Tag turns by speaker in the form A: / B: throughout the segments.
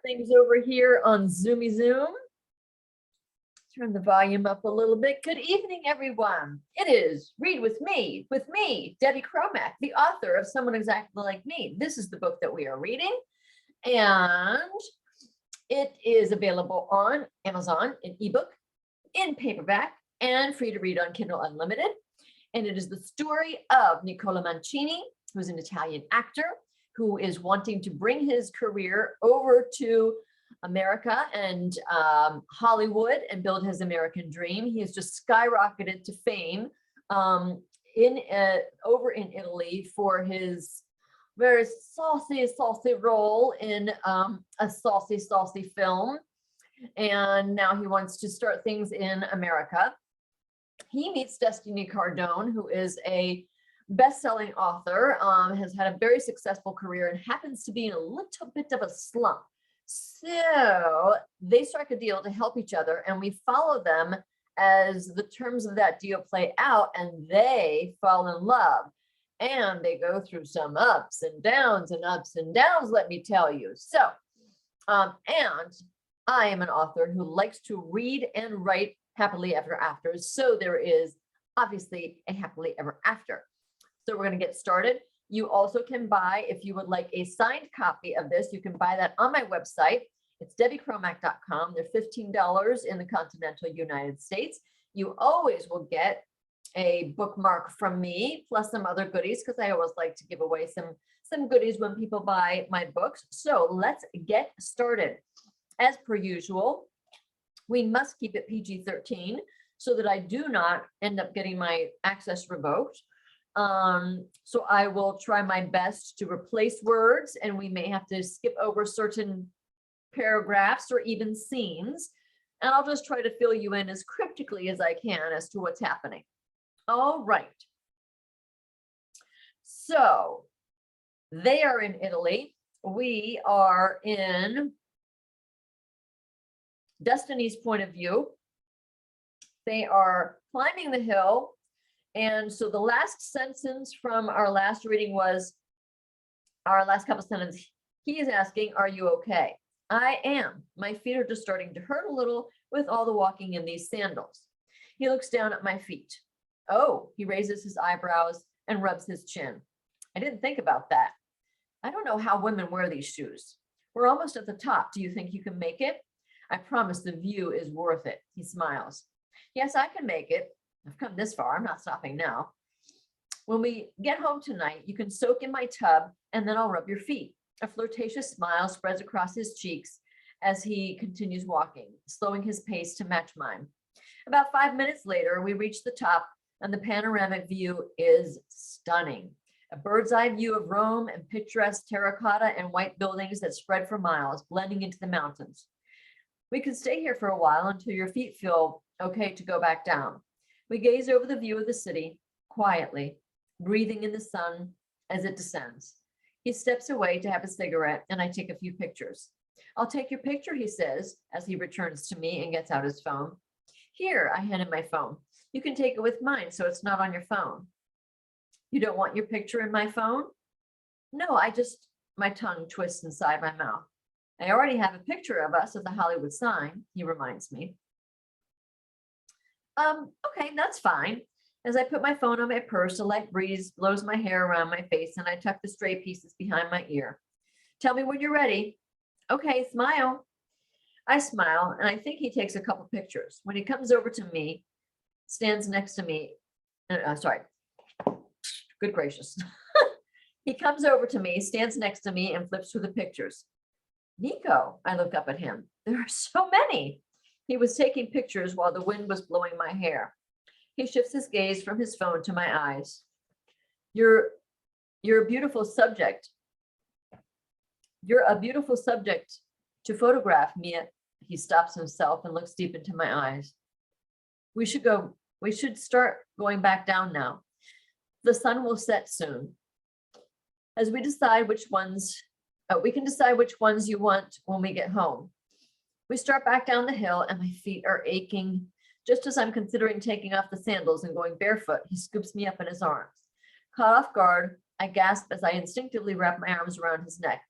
A: things over here on Zoomy Zoom. Turn the volume up a little bit. Good evening, everyone. It is Read with me, Debbie Cromack, the author of Someone Exactly Like Me. This is the book that we are reading, and it is available on Amazon in ebook, in paperback, and free to read on Kindle Unlimited. And it is the story of Nicola Mancini, who's an Italian actor who is wanting to bring his career over to America and Hollywood and build his American dream. He has just skyrocketed to fame over in Italy for his very saucy role in a saucy film. And now he wants to start things in America. He meets Destiny Cardone, who is a best-selling author, has had a very successful career and happens to be in a little bit of a slump. So they strike a deal to help each other, and we follow them as the terms of that deal play out, and they fall in love. And they go through some ups and downs, let me tell you. So, and I am an author who likes to read and write happily ever after. So there is obviously a happily ever after. So we're going to get started. You also can buy, if you would like a signed copy of this, you can buy that on my website. It's debbiecromack.com. They're $15 in the continental United States. You always will get a bookmark from me, plus some other goodies, because I always like to give away some goodies when people buy my books. So let's get started. As per usual, we must keep it PG-13 so that I do not end up getting my access revoked. So I will try my best to replace words, and we may have to skip over certain paragraphs or even scenes. And I'll just try to fill you in as cryptically as I can as to what's happening. All right. So they are in Italy. We are in Destiny's point of view. They are climbing the hill. And so the last sentence from our last reading was, our last couple sentences, he is asking, are you okay? I am. My feet are just starting to hurt a little with all the walking in these sandals. He looks down at my feet. Oh, he raises his eyebrows and rubs his chin. I didn't think about that. I don't know how women wear these shoes. We're almost at the top. Do you think you can make it? I promise the view is worth it. He smiles. Yes, I can make it. I've come this far. I'm not stopping now. When we get home tonight, you can soak in my tub and then I'll rub your feet. A flirtatious smile spreads across his cheeks as he continues walking, slowing his pace to match mine. About 5 minutes later, we reach the top and the panoramic view is stunning. A bird's eye view of Rome and picturesque terracotta and white buildings that spread for miles, blending into the mountains. We could stay here for a while until your feet feel okay to go back down. We gaze over the view of the city, quietly, breathing in the sun as it descends. He steps away to have a cigarette, and I take a few pictures. I'll take your picture, he says, as he returns to me and gets out his phone. Here, I hand him my phone. You can take it with mine, so it's not on your phone. You don't want your picture in my phone? No, my tongue twists inside my mouth. I already have a picture of us at the Hollywood sign, he reminds me. Okay, that's fine. As I put my phone on my purse, a light breeze blows my hair around my face and I tuck the stray pieces behind my ear. Tell me when you're ready. Okay, smile. I smile and I think he takes a couple pictures. When he comes over to me, stands next to me, sorry, good gracious. He comes over to me, stands next to me and flips through the pictures. Nico, I look up at him. There are so many. He was taking pictures while the wind was blowing my hair. He shifts his gaze from his phone to my eyes. You're a beautiful subject. You're a beautiful subject to photograph, Mia. He stops himself and looks deep into my eyes. We should start going back down now. The sun will set soon. As we decide which ones, we can decide which ones you want when we get home. We start back down the hill and my feet are aching. Just as I'm considering taking off the sandals and going barefoot, he scoops me up in his arms. Caught off guard, I gasp as I instinctively wrap my arms around his neck.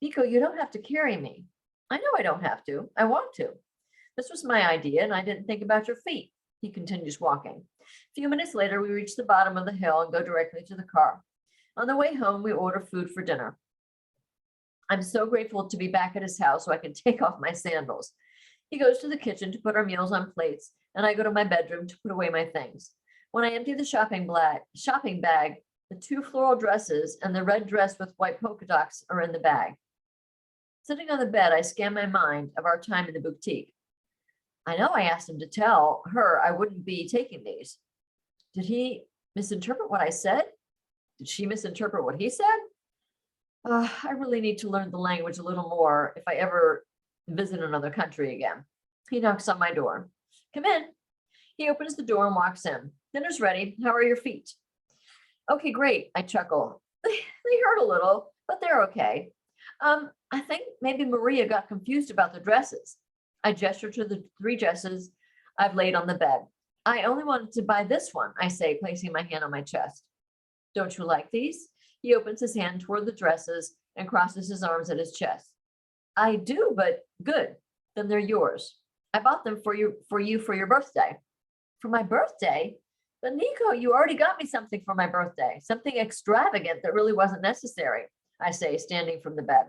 A: Nico, you don't have to carry me. I know I don't have to. I want to. This was my idea, and I didn't think about your feet. He continues walking. A few minutes later, we reach the bottom of the hill and go directly to the car. On the way home, we order food for dinner. I'm so grateful to be back at his house so I can take off my sandals. He goes to the kitchen to put our meals on plates, and I go to my bedroom to put away my things. When I empty the shopping bag, the 2 floral dresses and the red dress with white polka dots are in the bag. Sitting on the bed, I scan my mind of our time in the boutique. I know I asked him to tell her I wouldn't be taking these. Did he misinterpret what I said? Did she misinterpret what he said? I really need to learn the language a little more if I ever visit another country again. He knocks on my door. Come in. He opens the door and walks in. Dinner's ready. How are your feet? Okay, great. I chuckle. They hurt a little, but they're okay. I think maybe Maria got confused about the dresses. I gesture to the 3 dresses I've laid on the bed. I only wanted to buy this one, I say, placing my hand on my chest. Don't you like these? He opens his hand toward the dresses and crosses his arms at his chest. I do, but good. Then they're yours. I bought them for you for your birthday. For my birthday? But Nico, you already got me something for my birthday, something extravagant that really wasn't necessary, I say, standing from the bed.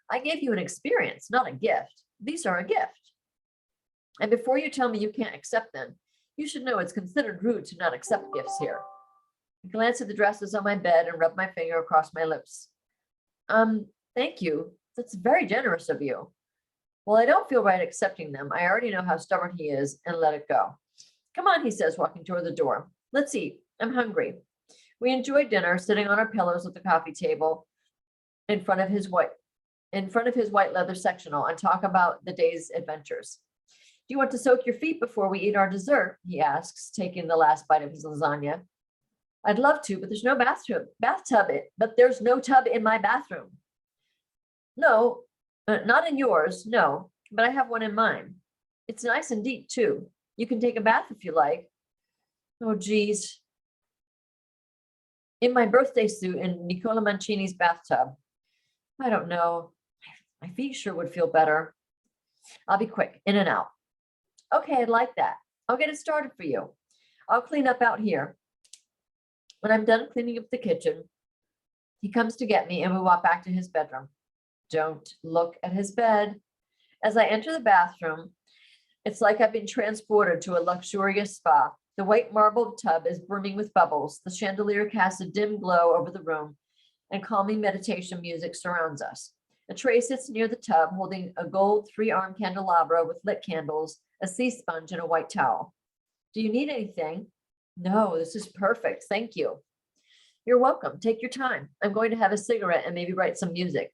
A: I gave you an experience, not a gift. These are a gift. And before you tell me you can't accept them, you should know it's considered rude to not accept gifts here. I glance at the dresses on my bed and rub my finger across my lips. Thank you. That's very generous of you. Well, I don't feel right accepting them. I already know how stubborn he is and let it go. Come on, he says, walking toward the door. Let's eat. I'm hungry. We enjoy dinner, sitting on our pillows at the coffee table in front of his white leather sectional and talk about the day's adventures. Do you want to soak your feet before we eat our dessert? He asks, taking the last bite of his lasagna. I'd love to, but there's no there's no tub in my bathroom. No, not in yours, no, but I have one in mine. It's nice and deep too. You can take a bath if you like. Oh, geez. In my birthday suit in Nicola Mancini's bathtub. I don't know. My feet sure would feel better. I'll be quick, in and out. Okay, I'd like that. I'll get it started for you. I'll clean up out here. When I'm done cleaning up the kitchen, he comes to get me and we walk back to his bedroom. Don't look at his bed. As I enter the bathroom, it's like I've been transported to a luxurious spa. The white marble tub is brimming with bubbles. The chandelier casts a dim glow over the room, and calming meditation music surrounds us. A tray sits near the tub, holding a gold 3-arm candelabra with lit candles, a sea sponge, and a white towel. Do you need anything? No, this is perfect. Thank you. You're welcome. Take your time. I'm going to have a cigarette and maybe write some music.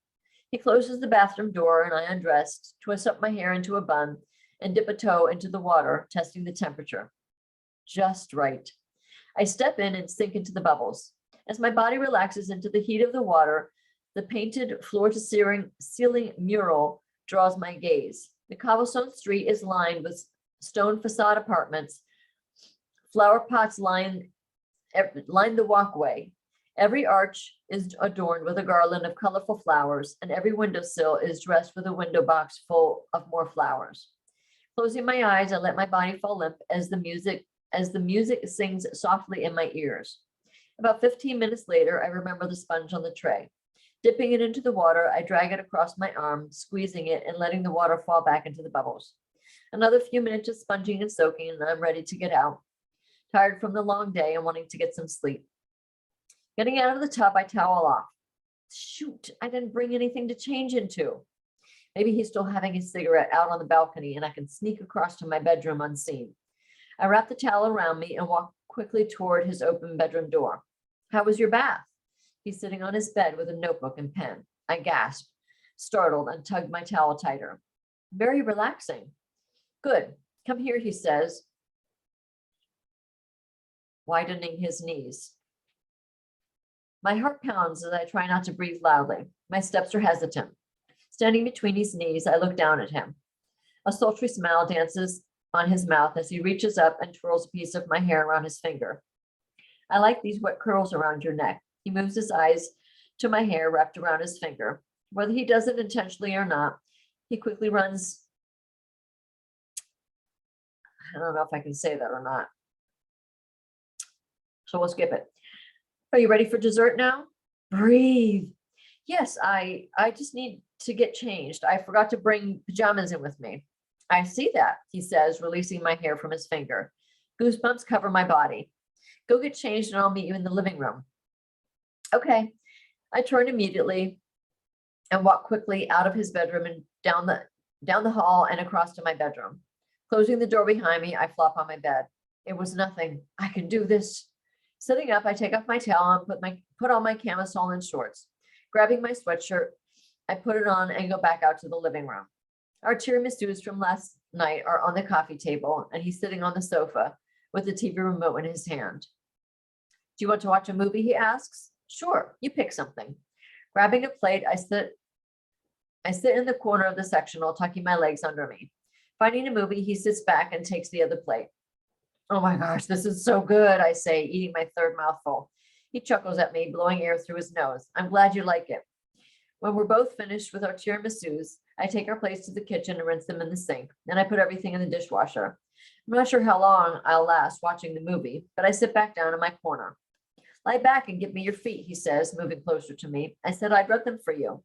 A: He closes the bathroom door and I undress, twist up my hair into a bun, and dip a toe into the water, testing the temperature. Just right. I step in and sink into the bubbles. As my body relaxes into the heat of the water, the painted floor-to-ceiling mural draws my gaze. The cobblestone street is lined with stone facade apartments. Flower pots line the walkway. Every arch is adorned with a garland of colorful flowers, and every windowsill is dressed with a window box full of more flowers. Closing my eyes, I let my body fall limp as the music sings softly in my ears. About 15 minutes later, I remember the sponge on the tray. Dipping it into the water, I drag it across my arm, squeezing it and letting the water fall back into the bubbles. Another few minutes of sponging and soaking, and I'm ready to get out. Tired from the long day and wanting to get some sleep. Getting out of the tub, I towel off. Shoot, I didn't bring anything to change into. Maybe he's still having his cigarette out on the balcony and I can sneak across to my bedroom unseen. I wrap the towel around me and walk quickly toward his open bedroom door. How was your bath? He's sitting on his bed with a notebook and pen. I gasp, startled, and tug my towel tighter. Very relaxing. Good. Come here, he says, widening his knees. My heart pounds as I try not to breathe loudly. My steps are hesitant. Standing between his knees, I look down at him. A sultry smile dances on his mouth as he reaches up and twirls a piece of my hair around his finger. I like these wet curls around your neck. He moves his eyes to my hair wrapped around his finger. Whether he does it intentionally or not, he quickly runs. I don't know if I can say that or not. So we'll skip it. Are you ready for dessert now? Breathe. Yes, I just need to get changed. I forgot to bring pajamas in with me. I see that, he says, releasing my hair from his finger. Goosebumps cover my body. Go get changed and I'll meet you in the living room. Okay. I turn immediately and walk quickly out of his bedroom and down the hall and across to my bedroom. Closing the door behind me, I flop on my bed. It was nothing. I can do this. Sitting up, I take off my towel and put on my camisole and shorts. Grabbing my sweatshirt, I put it on and go back out to the living room. Our tiramisus from last night are on the coffee table, and he's sitting on the sofa with the TV remote in his hand. Do you want to watch a movie? He asks. Sure, you pick something. Grabbing a plate, I sit in the corner of the sectional, tucking my legs under me. Finding a movie, he sits back and takes the other plate. Oh my gosh, this is so good, I say, eating my third mouthful. He chuckles at me, blowing air through his nose. I'm glad you like it. When we're both finished with our tiramisus, I take our plates to the kitchen and rinse them in the sink. Then I put everything in the dishwasher. I'm not sure how long I'll last watching the movie, but I sit back down in my corner. Lie back and give me your feet, he says, moving closer to me. I said I brought them for you.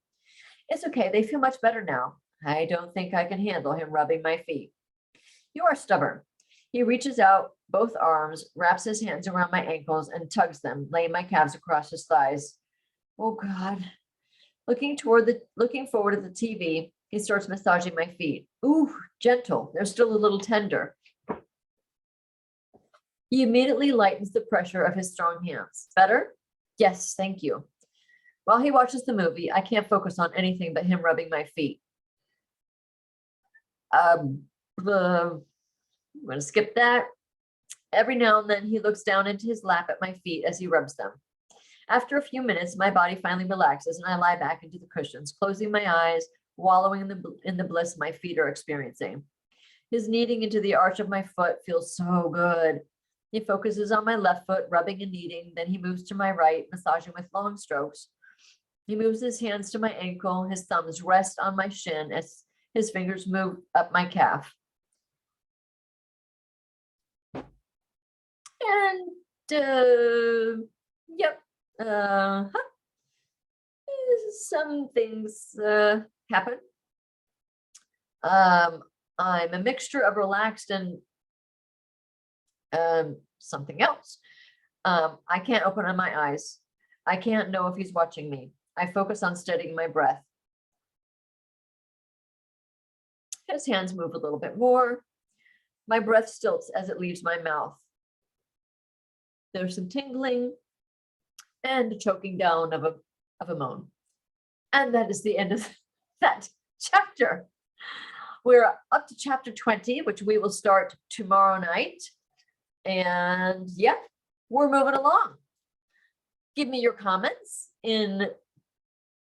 A: It's okay, they feel much better now. I don't think I can handle him rubbing my feet. You are stubborn. He reaches out both arms, wraps his hands around my ankles and tugs them, laying my calves across his thighs. Oh God. Looking forward to the TV, he starts massaging my feet. Ooh, gentle. They're still a little tender. He immediately lightens the pressure of his strong hands. Better? Yes, thank you. While he watches the movie, I can't focus on anything but him rubbing my feet. I'm going to skip that. Every now and then he looks down into his lap at my feet as he rubs them. After a few minutes, my body finally relaxes and I lie back into the cushions, closing my eyes, wallowing in the bliss my feet are experiencing. His kneading into the arch of my foot feels so good. He focuses on my left foot, rubbing and kneading. Then he moves to my right, massaging with long strokes. He moves his hands to my ankle. His thumbs rest on my shin as his fingers move up my calf. And, yep. Some things happen. I'm a mixture of relaxed and something else. I can't open my eyes. I can't know if he's watching me. I focus on steadying my breath. His hands move a little bit more. My breath stilts as it leaves my mouth. There's some tingling and a choking down of a moan. And that is the end of that chapter. We're up to chapter 20, which we will start tomorrow night. And yeah, we're moving along. Give me your comments in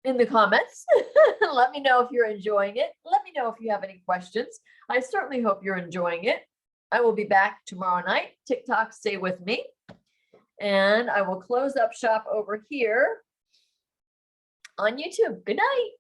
A: the comments. Let me know if you're enjoying it. Let me know if you have any questions. I certainly hope you're enjoying it. I will be back tomorrow night. TikTok, stay with me. And I will close up shop over here on YouTube. Good night.